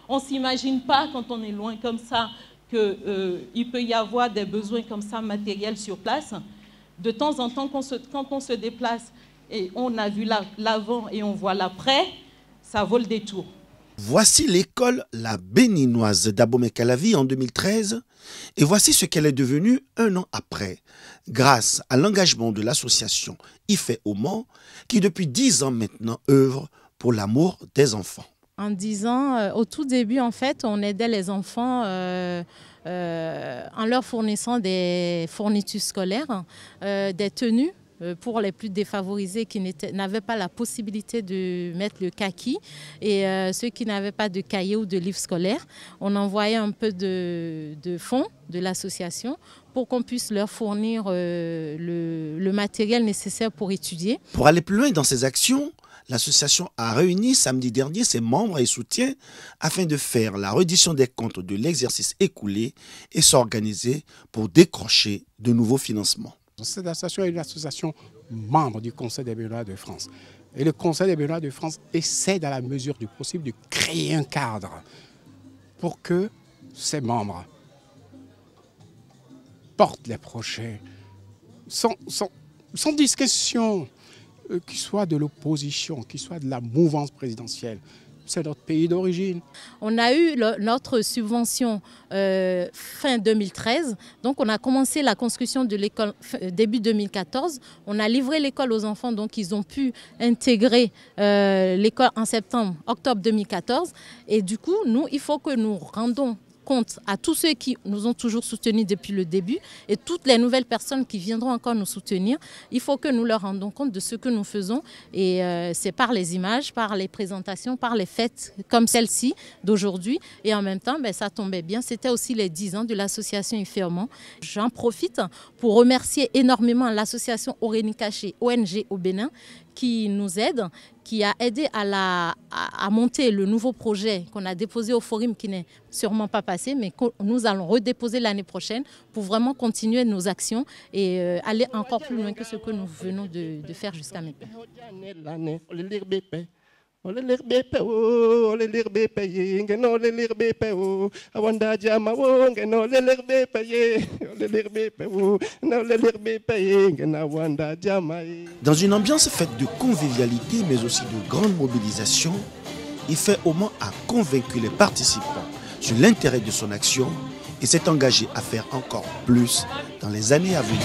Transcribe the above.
On ne s'imagine pas quand on est loin comme ça qu'il peut y avoir des besoins comme ça matériels sur place. De temps en temps, quand on se déplace et on a vu l'avant et on voit l'après, ça vaut le détour. Voici l'école La Béninoise d'Abomey-Calavi en 2013 et voici ce qu'elle est devenue un an après, grâce à l'engagement de l'association IFE au Mans qui depuis 10 ans maintenant œuvre pour l'amour des enfants. En 10 ans, au tout début, en fait, on aidait les enfants en leur fournissant des fournitures scolaires, des tenues pour les plus défavorisés qui n'avaient pas la possibilité de mettre le kaki et ceux qui n'avaient pas de cahier ou de livres scolaires. On envoyait un peu de fonds de l'association pour qu'on puisse leur fournir le matériel nécessaire pour étudier. Pour aller plus loin dans ces actions, l'association a réuni samedi dernier ses membres et soutiens afin de faire la reddition des comptes de l'exercice écoulé et s'organiser pour décrocher de nouveaux financements. Cette association est une association membre du Conseil des Béninois de France. Et le Conseil des Béninois de France essaie, dans la mesure du possible, de créer un cadre pour que ses membres portent les projets sans discussion, qu'ils soient de l'opposition, qu'ils soient de la mouvance présidentielle. C'est notre pays d'origine. On a eu notre subvention fin 2013. Donc on a commencé la construction de l'école début 2014. On a livré l'école aux enfants, donc ils ont pu intégrer l'école en octobre 2014. Et du coup, nous, il faut que nous rendons compte à tous ceux qui nous ont toujours soutenus depuis le début et toutes les nouvelles personnes qui viendront encore nous soutenir. Il faut que nous leur rendons compte de ce que nous faisons et c'est par les images, par les présentations, par les fêtes comme celle-ci d'aujourd'hui. Et en même temps, ça tombait bien, c'était aussi les 10 ans de l'association IFE au Mans. J'en profite pour remercier énormément l'association Orénie Caché, ONG au Bénin, qui nous aide, qui a aidé à monter le nouveau projet qu'on a déposé au Forum, qui n'est sûrement pas passé, mais que nous allons redéposer l'année prochaine pour vraiment continuer nos actions et aller encore plus loin que ce que nous venons de faire jusqu'à maintenant. Dans une ambiance faite de convivialité mais aussi de grande mobilisation, IFE au Mans a convaincu les participants sur l'intérêt de son action et s'est engagé à faire encore plus dans les années à venir.